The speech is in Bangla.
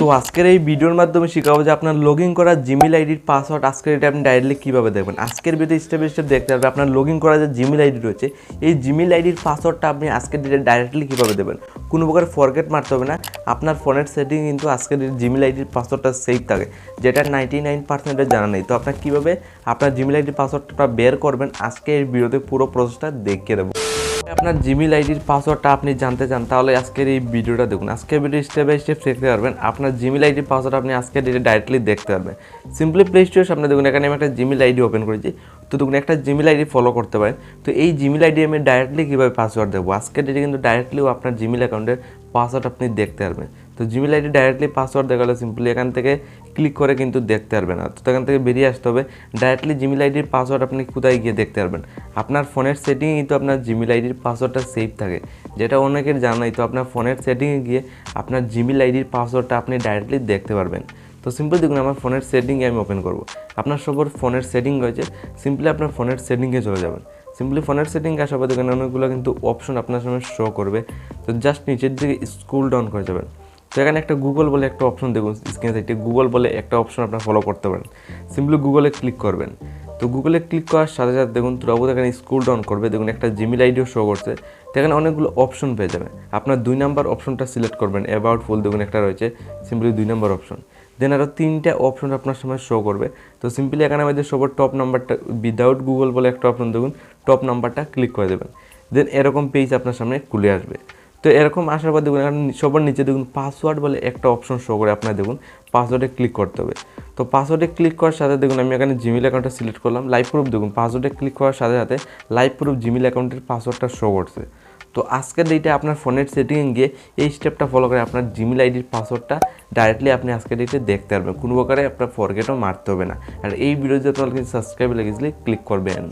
সো আজকের এই ভিডিওর মাধ্যমে শেখাবো যে আপনার লগইন করা জিমেইল আইডির পাসওয়ার্ড আজকের এটা আপনি ডাইরেক্টলি কীভাবে দেখবেন। আজকের ভিডিও স্টেপ বাই স্টেপ দেখতে হবে আপনার লগইন করা যে জিমেইল আইডি রয়েছে এই জিমেইল আইডির পাসওয়ার্ডটা আপনি আজকের ডেটে ডাইরেক্টলি কীভাবে দেবেন। কোনো প্রকার ফরগেট মারতে হবে না। আপনার ফোনের সেটিং কিন্তু আজকের জিমেইল আইডির পাসওয়ার্ডটা সেভ থাকে, যেটা 99% জানা নেই। তো আপনার কীভাবে আপনার জিমেইল আইডির পাসওয়ার্ডটা বের করবেন আজকে এই ভিডিওতে পুরো প্রসেসটা দেখিয়ে দেবো। আপনার জিমেইল আইডির পাসওয়ার্ডটা আপনি জানতে চান তাহলে আজকের এই ভিডিওটা দেখুন। আজকের ভিডিও স্টেপ বাই স্টেপ দেখতে পারবেন। আপনার জিমেইল আইডির পাসওয়ার্ড আপনি আজকের ডেটে ডাইরেক্টলি দেখতে পারবেন। সিম্পলি প্লে স্টোরের সামনে দেখুন, এখানে আমি একটা জিমেইল আইডি ওপেন করেছি। তো দেখুন একটা জিমেইল আইডি ফলো করতে পারেন। তো এই জিমেইল আইডি আমি ডাইরেক্টলি কীভাবে পাসওয়ার্ড দেবো আজকের ডেটে কিন্তু ডাইরেক্টলিও আপনার জিমেইল অ্যাকাউন্টের পাসওয়ার্ড আপনি দেখতে পারবেন। তো জিমেইল আইডি ডাইরেক্টলি পাসওয়ার্ড দেখালে সিম্পলি এখান থেকে ক্লিক করে কিন্তু দেখতে পারবেন না। তো এখান থেকে বেরিয়ে আসতে হবে। ডাইরেক্টলি জিমেইল আইডির পাসওয়ার্ড আপনি কোথায় গিয়ে দেখতে পারবেন, আপনার ফোনের সেটিংয়ে কিন্তু আপনার জিমেইল আইডির পাসওয়ার্ডটা সেভ থাকে, যেটা অনেকের জানাই। তো আপনার ফোনের সেটিংয়ে গিয়ে আপনার জিমেইল আইডির পাসওয়ার্ডটা আপনি ডাইরেক্টলি দেখতে পারবেন। তো সিম্পলি দেখুন আমার ফোনের সেটিংয়ে আমি ওপেন করব। আপনার সবার ফোনের সেটিং রয়েছে, সিম্পলি আপনার ফোনের সেটিংয়ে চলে যাবেন। সিম্পলি ফোনের সেটিংয়ে আসার পর দেখুন অনেকগুলো কিন্তু অপশন আপনার সামনে শো করবে। তো জাস্ট নিচের দিকে স্ক্রল ডাউন করে যাবেন। তো এখানে একটা গুগল বলে একটা অপশন দেখুন স্ক্রিনে সাইডে, গুগল বলে একটা অপশন আপনার ফলো করতে পারেন। সিম্পলি গুগলে ক্লিক করবেন। তো গুগলে ক্লিক করার সাথে সাথে দেখুন তুরাবু এখানে স্ক্রল ডাউন করবে, দেখুন একটা জিমেইল আইডিও শো করছে। তো এখানে অনেকগুলো অপশন পেয়ে যাবে। আপনার 2 নাম্বার অপশনটা সিলেক্ট করবেন, অ্যাবাউট ফুল দেখুন একটা রয়েছে, সিম্পলি 2 নাম্বার অপশন। দেন আরও 3টা অপশন আপনার সামনে শো করবে। তো সিম্পলি এখানে আমাদের সবার টপ নাম্বারটা উইদাউট গুগল বলে একটা অপশন দেখুন, টপ নাম্বারটা ক্লিক করে দেবেন। দেন এরকম পেজ আপনার সামনে খুলে আসবে। তো এরকম আসার পর দেখুন সবার নিচে দেখুন পাসওয়ার্ড বলে একটা অপশন শো করে, আপনার দেখুন পাসওয়ার্ডে ক্লিক করতে হবে। তো পাসওয়ার্ডে ক্লিক করার সাথে দেখুন আমি এখানে জিমেইল অ্যাকাউন্টটা সিলেক্ট করলাম। লাইভ প্রুফ দেখুন পাসওয়ার্ডে ক্লিক করার সাথে সাথে লাইভ প্রুফ জিমেইল অ্যাকাউন্টের পাসওয়ার্ডটা শো করছে। তো আজকের ডেটে আপনার ফোনের সেটিংয়ে গিয়ে এই স্টেপটা ফলো করে আপনার জিমেইল আইডির পাসওয়ার্ডটা ডাইরেক্টলি আপনি আজকের ডেটে দেখতে পারবেন। কোনো প্রকারে আপনার ফরগেটও মারতে হবে না। আর এই ভিডিও যদি আপনার সাবস্ক্রাইব লেগেছিলে ক্লিক করবেন।